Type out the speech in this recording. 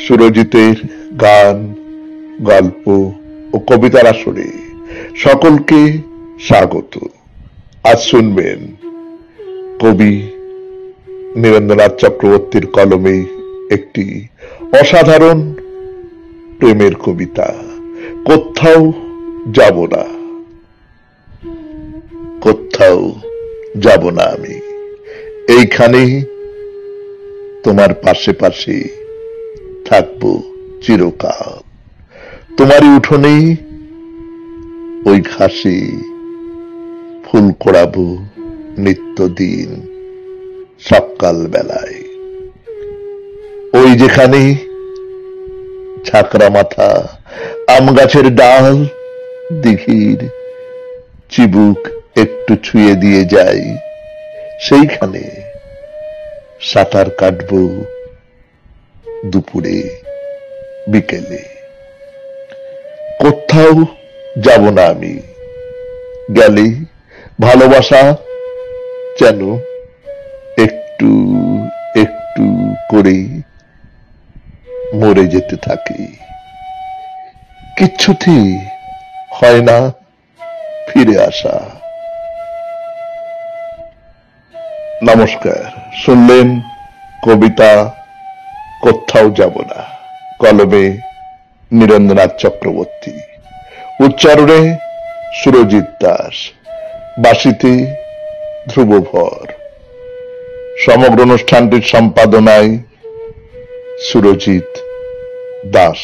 সুরজিতের গান, গল্প ও কবিতার আসরে সকলকে স্বাগত। আজ শুনবেন কবি নীরেন্দ্রনাথ চক্রবর্তীর কলমে একটি অসাধারণ প্রেমের কবিতা, কোথাও যাব না। কোথাও যাব না আমি, এইখানে তোমার পাশে পাশে থাকবো চিরকাল। তোমারই উঠোনে ওই ঘাসে ফুল কোড়াবো নিত্যদিন সকাল বেলায়। ওই যেখানে ঝাঁকড়া মাথা আম গাছের ডাল দিঘির চিবুক একটু ছুঁয়ে দিয়ে যাই, সেইখানে সাঁতার কাটবো দুপুরে বিকেলে। কোথাও যাব না আমি, গেলে ভালোবাসা যেন একটু একটু করে মরে যেতে থাকে। কিচ্ছুতেই হয় না ফিরে আসা। নমস্কার, শুনলেন কবিতা কোথাও যাব না, কলমে নীরেন্দ্রনাথ চক্রবর্তী, উচ্চারণে সুরজিৎ দাস, বাঁশিতে ধ্রুবভর। সমগ্র অনুষ্ঠানটির সম্পাদনায় সুরজিৎ দাস।